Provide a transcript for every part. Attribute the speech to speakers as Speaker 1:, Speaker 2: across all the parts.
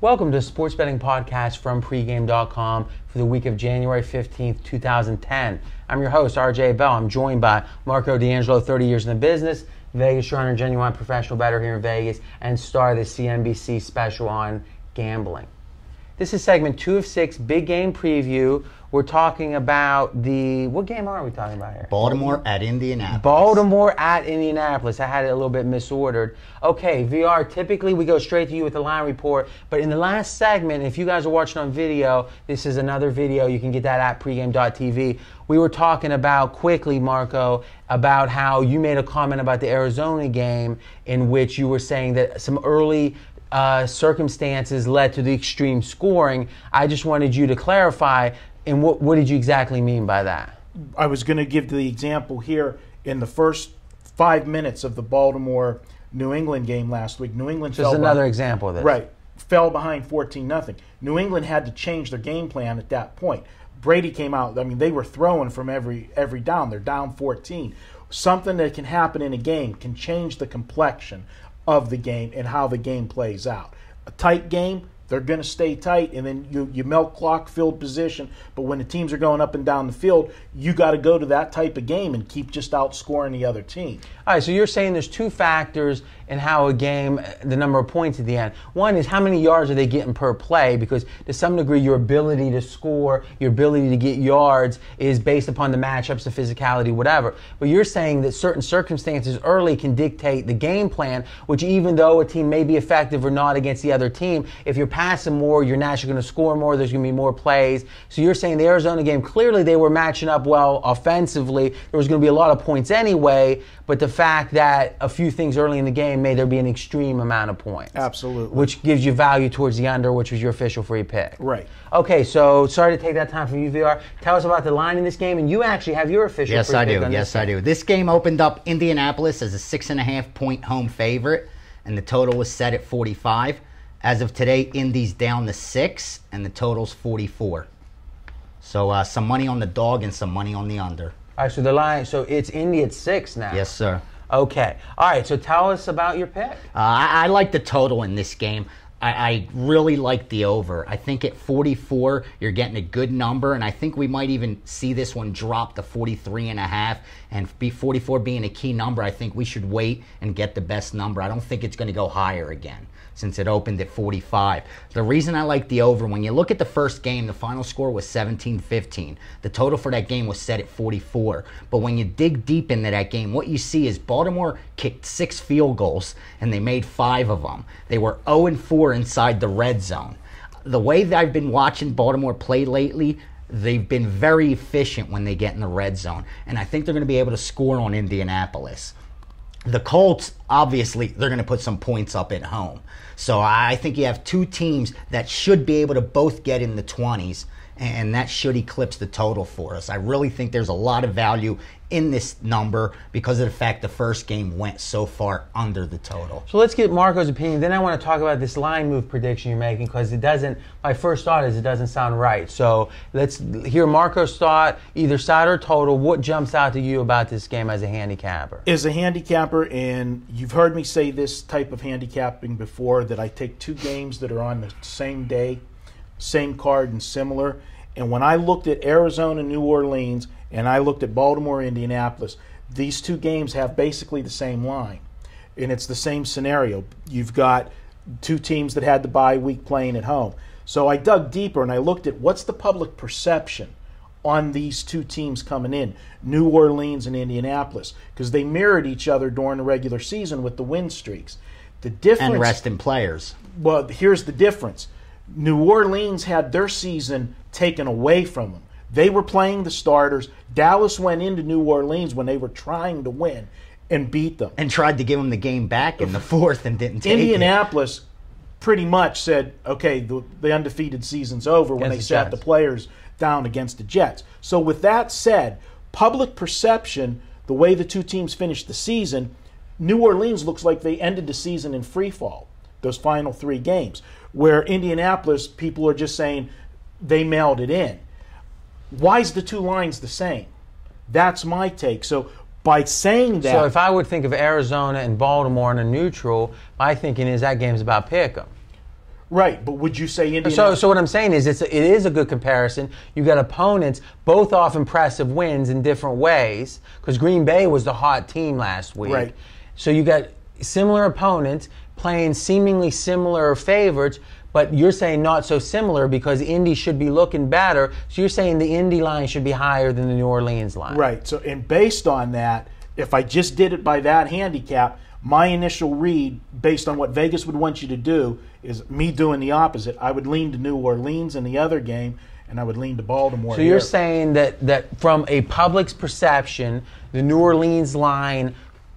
Speaker 1: Welcome to Sports Betting Podcast from pregame.com for the week of January 15th, 2010. I'm your host, RJ Bell. I'm joined by Marco D'Angelo, 30 years in the business, Vegas runner, genuine professional bettor here in Vegas, and star of the CNBC special on gambling. This is segment 2 of 6, big game preview. We're talking about what game are we talking about here?
Speaker 2: Baltimore at Indianapolis.
Speaker 1: Baltimore at Indianapolis. I had it a little bit misordered. Okay, VR, typically we go straight to you with the line report, but in the last segment, if you guys are watching on video, this is another video. You can get that at pregame.tv. We were talking about quickly, Marco, about how you made a comment about the Arizona game in which you were saying that some early circumstances led to the extreme scoring. I just wanted you to clarify, and what did you exactly mean by that?
Speaker 3: I was going to give the example here in the first 5 minutes of the Baltimore-New England game last week. New England
Speaker 1: Just another example of this.
Speaker 3: Right. Fell behind 14-0. New England had to change their game plan at that point. Brady came out. I mean, they were throwing from every down. They're down 14. Something that can happen in a game can change the complexion of the game and how the game plays out. A tight game, they're going to stay tight, and then you milk clock, field position. But when the teams are going up and down the field, you got to go to that type of game and keep just outscoring the other team.
Speaker 1: All right, so you're saying there's two factors in how a game, the number of points at the end. One is how many yards are they getting per play, because to some degree your ability to score, your ability to get yards is based upon the matchups, the physicality, whatever. But you're saying that certain circumstances early can dictate the game plan, which even though a team may be effective or not against the other team, if you're passing more, you're naturally going to score more, there's going to be more plays. So you're saying the Arizona game, clearly they were matching up well offensively. There was going to be a lot of points anyway, but the fact that a few things early in the game made there be an extreme amount of points.
Speaker 3: Absolutely.
Speaker 1: Which gives you value towards the under, which was your official free pick.
Speaker 3: Right.
Speaker 1: Okay, so sorry to take that time from you, VR. Tell us about the line in this game, and you actually have your official free pick on this.
Speaker 2: Yes, I do. This game opened up Indianapolis as a 6.5-point home favorite, and the total was set at 45. As of today, Indy's down to 6, and the total's 44. So some money on the dog and some money on the under.
Speaker 1: All right, so the line, so it's Indy at 6 now.
Speaker 2: Yes, sir.
Speaker 1: Okay. All right, so tell us about your pick.
Speaker 2: I like the total in this game. I really like the over. I think at 44, you're getting a good number, and I think we might even see this one drop to 43.5, and 44 being a key number, I think we should wait and get the best number. I don't think it's going to go higher again since it opened at 45. The reason I like the over, when you look at the first game, the final score was 17-15. The total for that game was set at 44. But when you dig deep into that game, what you see is Baltimore kicked 6 field goals, and they made 5 of them. They were 0-4 inside the red zone. The way that I've been watching Baltimore play lately, they've been very efficient when they get in the red zone. And I think they're going to be able to score on Indianapolis. The Colts, obviously, they're going to put some points up at home. So I think you have two teams that should be able to both get in the 20s, and that should eclipse the total for us. I really think there's a lot of value in this number because of the fact the first game went so far under the total.
Speaker 1: So let's get Marco's opinion. Then I want to talk about this line move prediction you're making, because it doesn't, my first thought is it doesn't sound right. So let's hear Marco's thought, either side or total. What jumps out to you about this game as a handicapper?
Speaker 3: As a handicapper, and you've heard me say this type of handicapping before, that I take 2 games that are on the same day, same card and similar. And when I looked at Arizona, New Orleans, and I looked at Baltimore, Indianapolis, these 2 games have basically the same line. And it's the same scenario. You've got 2 teams that had the bye week playing at home. So I dug deeper and I looked at what's the public perception on these 2 teams coming in, New Orleans and Indianapolis, because they mirrored each other during the regular season with the win streaks. The difference,
Speaker 2: and resting players.
Speaker 3: Well, here's the difference. New Orleans had their season taken away from them. They were playing the starters. Dallas went into New Orleans when they were trying to win and beat them.
Speaker 2: And tried to give them the game back in the 4th and didn't take
Speaker 3: Indianapolis pretty much said, okay, the undefeated season's over when they sat the players down against the Jets. So with that said, public perception, the way the 2 teams finished the season, New Orleans looks like they ended the season in free fall, those final 3 games, where Indianapolis, people are just saying they mailed it in. Why is the 2 lines the same? That's my take. So by saying that...
Speaker 1: So if I would think of Arizona and Baltimore in a neutral, my thinking is that game's about pick 'em.
Speaker 3: Right, but would you say Indianapolis?
Speaker 1: So what I'm saying is it is a good comparison. You got opponents both off impressive wins in different ways, because Green Bay was the hot team last week.
Speaker 3: Right.
Speaker 1: So you got similar opponents playing seemingly similar favorites, but you're saying not so similar because Indy should be looking better. So you're saying the Indy line should be higher than the New Orleans line.
Speaker 3: Right. So, and based on that, if I just did it by that handicap, my initial read, based on what Vegas would want you to do, is me doing the opposite. I would lean to New Orleans in the other game, and I would lean to Baltimore.
Speaker 1: So you're saying that from a public's perception, the New Orleans line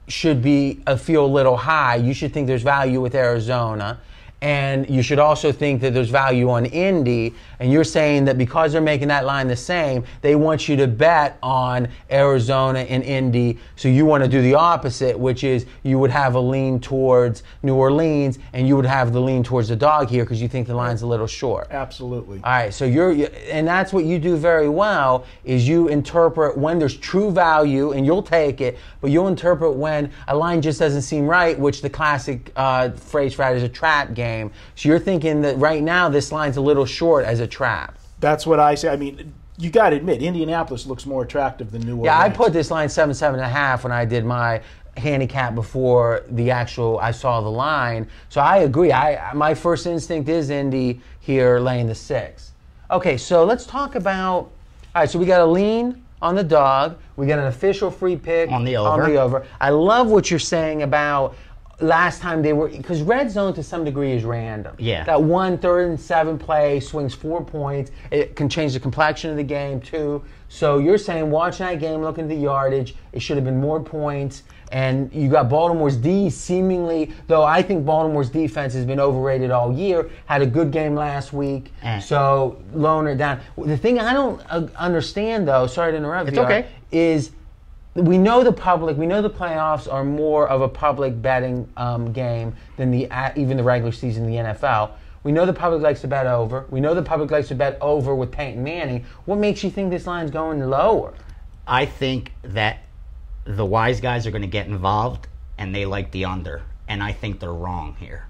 Speaker 1: should feel a little high. You should think there's value with Arizona. And you should also think that there's value on Indy, and you're saying that because they're making that line the same, they want you to bet on Arizona and Indy, so you want to do the opposite, which is you would have a lean towards New Orleans, and you would have the lean towards the dog here because you think the line's a little short.
Speaker 3: Absolutely.
Speaker 1: All right, so and that's what you do very well, is you interpret when there's true value, and you'll take it, but you'll interpret when a line just doesn't seem right, which the classic phrase for that is a trap game. So you're thinking that right now this line's a little short as a trap.
Speaker 3: That's what I say. I mean, you got to admit, Indianapolis looks more attractive than New Orleans.
Speaker 1: Yeah, I put this line 7.5 when I did my handicap before I saw the line. So I agree. My first instinct is Indy here laying the 6. Okay, so let's talk about, all right, so we got a lean on the dog. We got an official free pick
Speaker 2: on the over.
Speaker 1: I love what you're saying about last time because red zone to some degree is random.
Speaker 2: Yeah.
Speaker 1: That 1 3rd and 7 play swings 4 points. It can change the complexion of the game too. So you're saying watching that game, looking at the yardage, it should have been more points. And you got Baltimore's D seemingly, though I think Baltimore's defense has been overrated all year, had a good game last week. So lowering it down. The thing I don't understand though, sorry to interrupt you,
Speaker 2: okay,
Speaker 1: is we know the playoffs are more of a public betting game than even the regular season in the NFL. We know the public likes to bet over. We know the public likes to bet over with Peyton Manning. What makes you think this line's going lower?
Speaker 2: I think that the wise guys are going to get involved, and they like the under. And I think they're wrong here.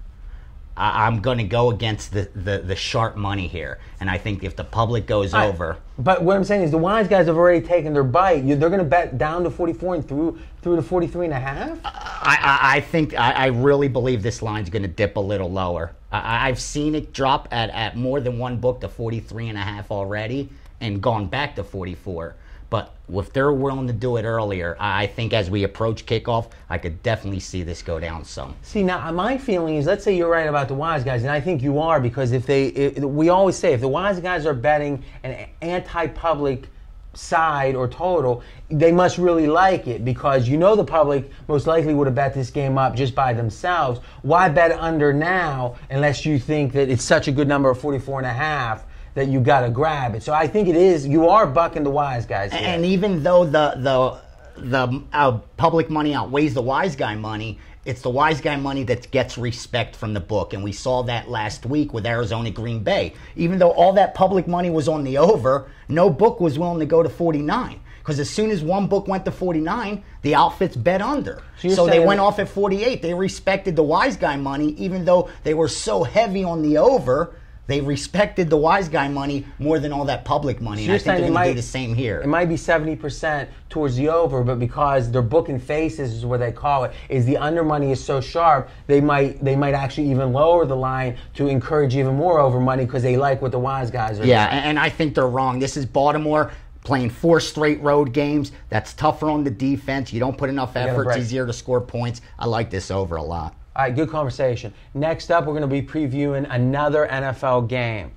Speaker 2: I'm going to go against the sharp money here. And I think if the public goes over.
Speaker 1: But what I'm saying is the wise guys have already taken their bite. They're going to bet down to 44 and through to 43.5?
Speaker 2: I think I really believe this line's going to dip a little lower. I've seen it drop at more than one book to 43.5 already and gone back to 44. But if they're willing to do it earlier, I think as we approach kickoff, I could definitely see this go down some.
Speaker 1: See, now my feeling is, let's say you're right about the wise guys, and I think you are, because we always say if the wise guys are betting an anti-public side or total, they must really like it, because the public most likely would have bet this game up just by themselves. Why bet under now unless you think that it's such a good number of 44.5? That you got to grab it. So I think you are bucking the wise guys here.
Speaker 2: And even though the public money outweighs the wise guy money, it's the wise guy money that gets respect from the book. And we saw that last week with Arizona Green Bay. Even though all that public money was on the over, no book was willing to go to 49. Because as soon as one book went to 49, the outfits bet under. So they went off at 48. They respected the wise guy money, even though they were so heavy on the over. They respected the wise guy money more than all that public money.
Speaker 1: So
Speaker 2: and I think they're going to do the same here.
Speaker 1: It might be 70% towards the over, but because they're booking faces is what they call it, is the under money is so sharp, they might actually even lower the line to encourage even more over money because they like what the wise guys are doing.
Speaker 2: Yeah, and I think they're wrong. This is Baltimore playing 4 straight road games. That's tougher on the defense. You don't put enough effort. It's easier to score points. I like this over a lot.
Speaker 1: All right, good conversation. Next up, we're going to be previewing another NFL game.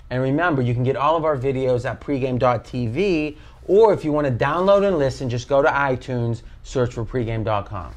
Speaker 1: And remember, you can get all of our videos at pregame.tv, or if you want to download and listen, just go to iTunes, search for pregame.com.